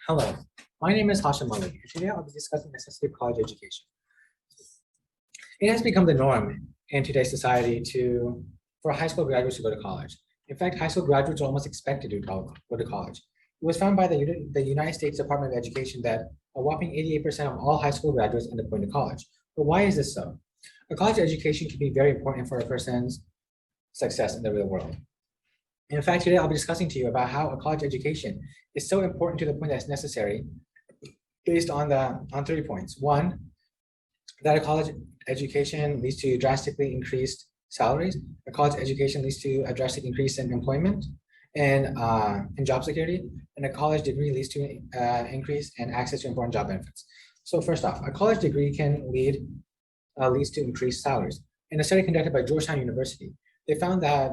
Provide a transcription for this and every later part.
Hello, my name is Hashim, and today I'll be discussing the necessity of college education. It has become the norm in today's society for high school graduates to go to college. In fact, high school graduates are almost expected to go to college. It was found by the United States Department of Education that a whopping 88% of all high school graduates end up going to college. But why is this so? A college education can be very important for a person's success in the real world. In fact, today I'll be discussing to you about how a college education is so important to the point that it's necessary based on 3 points. One, that a college education leads to drastically increased salaries. A college education leads to a drastic increase in employment and in job security, and a college degree leads to increase in access to important job benefits. So first off, a college degree can leads to increased salaries. In a study conducted by Georgetown University, they found that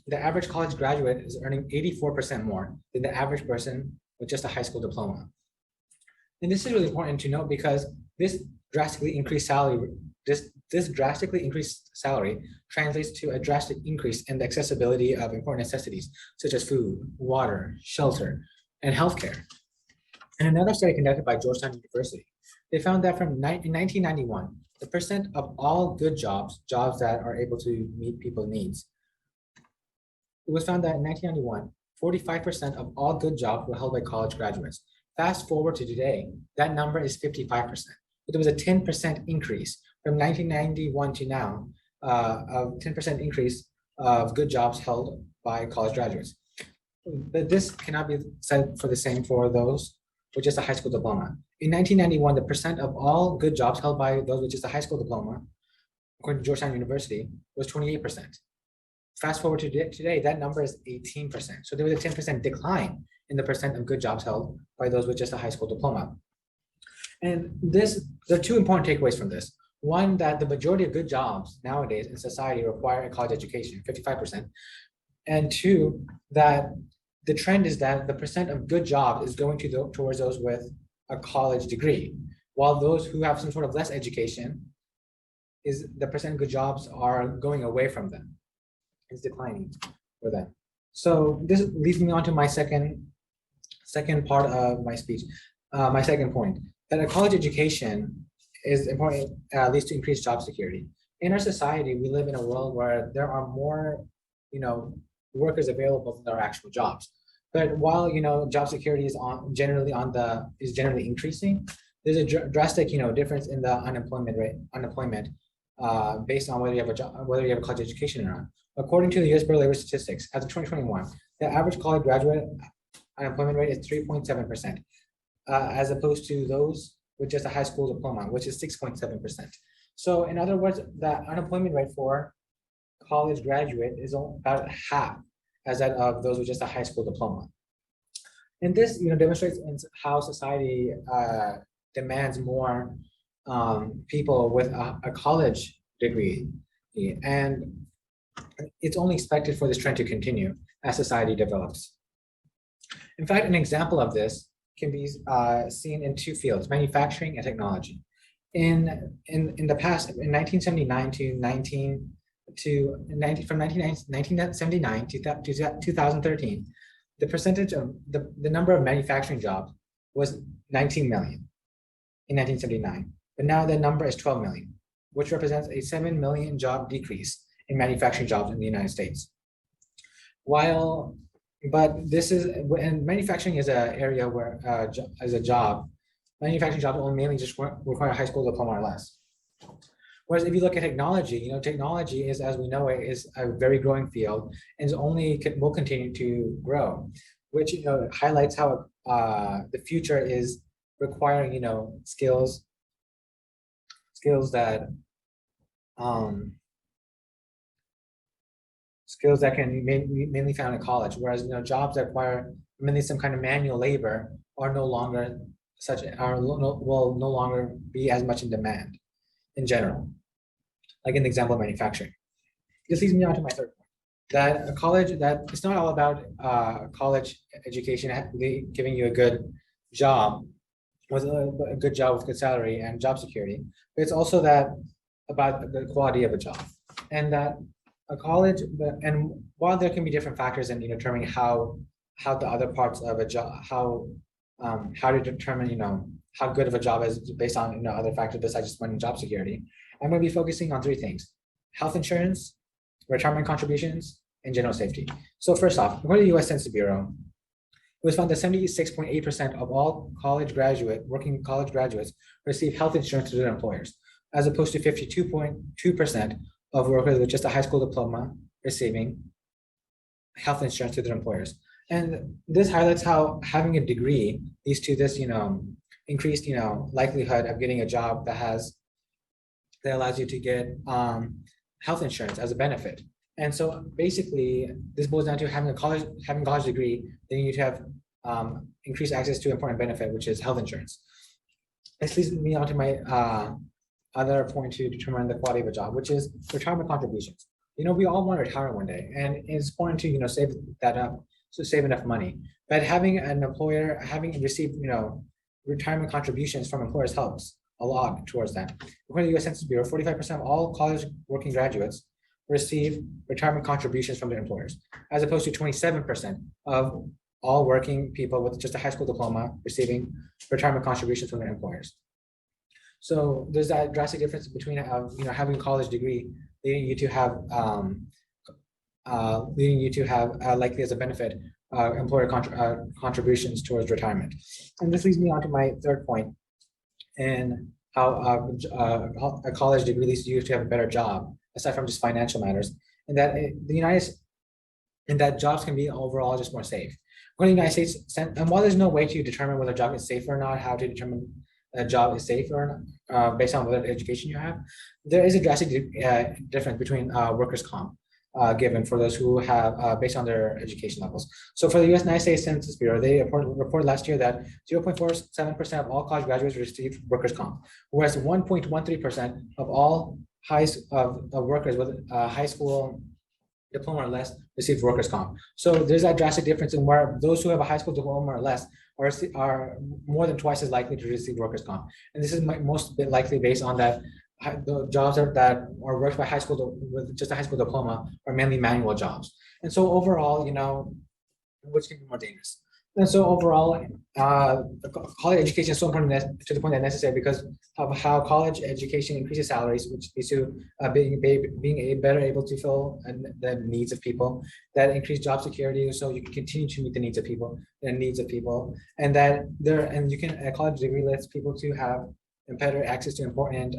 the average college graduate is earning 84% more than the average person with just a high school diploma. And this is really important to note because this drastically increased salary, this drastically increased salary translates to a drastic increase in the accessibility of important necessities such as food, water, shelter, and healthcare. In another study conducted by Georgetown University, they found that in 1991, the percent of all good jobs that are able to meet people's needs, it was found that in 1991, 45% of all good jobs were held by college graduates. Fast forward to today, that number is 55%. But there was a 10% increase from 1991 to now, a 10% increase of good jobs held by college graduates. But this cannot be said for the same for those with just a high school diploma. In 1991, the percent of all good jobs held by those with just a high school diploma, according to Georgetown University, was 28%. Fast forward to today, that number is 18%. So there was a 10% decline in the percent of good jobs held by those with just a high school diploma. And there are two important takeaways from this. One, that the majority of good jobs nowadays in society require a college education, 55%. And two, that the trend is that the percent of good jobs is going towards those with a college degree, while those who have some sort of less education, is the percent of good jobs are going away from them. Is declining for them. So this leads me on to my second part of my speech, my second point, that a college education is important, leads to increased job security. In our society, we live in a world where there are more, workers available than there are actual jobs. But while job security is generally increasing, there's a drastic difference in the unemployment rate, based on whether you have a job, whether you have a college education or not. According to the U.S. Bureau of Labor Statistics, as of 2021, the average college graduate unemployment rate is 3.7%, as opposed to those with just a high school diploma, which is 6.7%. So in other words, the unemployment rate for college graduate is about half as that of those with just a high school diploma. And this demonstrates how society demands more people with a college degree, and it's only expected for this trend to continue as society develops. In fact, an example of this can be seen in two fields, manufacturing and technology. In the past, in 1979 from 1979 to 2013, the percentage of the number of manufacturing jobs was 19 million in 1979, but now the number is 12 million, which represents a 7 million job decrease in manufacturing jobs in the United States. But this is, and manufacturing is an area where, manufacturing jobs will mainly just require a high school diploma or less. Whereas if you look at technology, technology is, as we know it, is a very growing field and will continue to grow, which highlights how the future is requiring skills that can mainly found in college, whereas jobs that require mainly some kind of manual labor are no longer will no longer be as much in demand in general, like in the example of manufacturing. This leads me on to my third point, that it's not all about college education giving you a good job with good salary and job security, but it's also about the quality of a job, and that a college, and while there can be different factors in determining how how the other parts of a job, how to determine, how good of a job is based on, other factors besides just money and job security. I'm going to be focusing on three things: health insurance, retirement contributions, and general safety. So first off, according to the U.S. Census Bureau, it was found that 76.8% of all working college graduates receive health insurance through their employers, as opposed to 52.2% of workers with just a high school diploma receiving health insurance through their employers. And this highlights how having a degree leads to this, increased, likelihood of getting a job that allows you to get health insurance as a benefit. And so basically, this boils down to having a college degree, then you need to have increased access to important benefit, which is health insurance. This leads me on to my other point to determine the quality of a job, which is retirement contributions. We all want to retire one day, and it's important to save that up, so save enough money. But having an employer, having received retirement contributions from employers helps a lot towards that. According to the U.S. Census Bureau, 45% of all college working graduates receive retirement contributions from their employers, as opposed to 27% of all working people with just a high school diploma receiving retirement contributions from their employers. So there's that drastic difference between having a college degree leading you to have likely as a benefit employer contributions towards retirement. And this leads me on to my third point, and how a college degree leads you to have a better job aside from just financial matters, and that jobs can be overall just more safe. According to the United States, and while there's no way to determine whether a job is safe or not, how to determine a job is safe or not, based on whether education you have, there is a drastic difference between workers' comp given for those who have based on their education levels. So for the United States Census Bureau, they reported last year that 0.47% of all college graduates received workers' comp, whereas 1.13% of all workers with high school diploma or less received workers' comp. So there's that drastic difference in where those who have a high school diploma or less are more than twice as likely to receive workers' comp. And this is most likely based on that the jobs that are worked by high school with just a high school diploma are mainly manual jobs. And so overall, which can be more dangerous. And so overall, college education is so important to the point that necessary because of how college education increases salaries, which leads to being better able to fill the needs of people, that increase job security, so you can continue to meet the needs of people, and a college degree lets people to have better access to important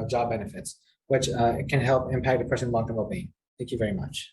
job benefits, which can help impact a person's long-term well-being. Thank you very much.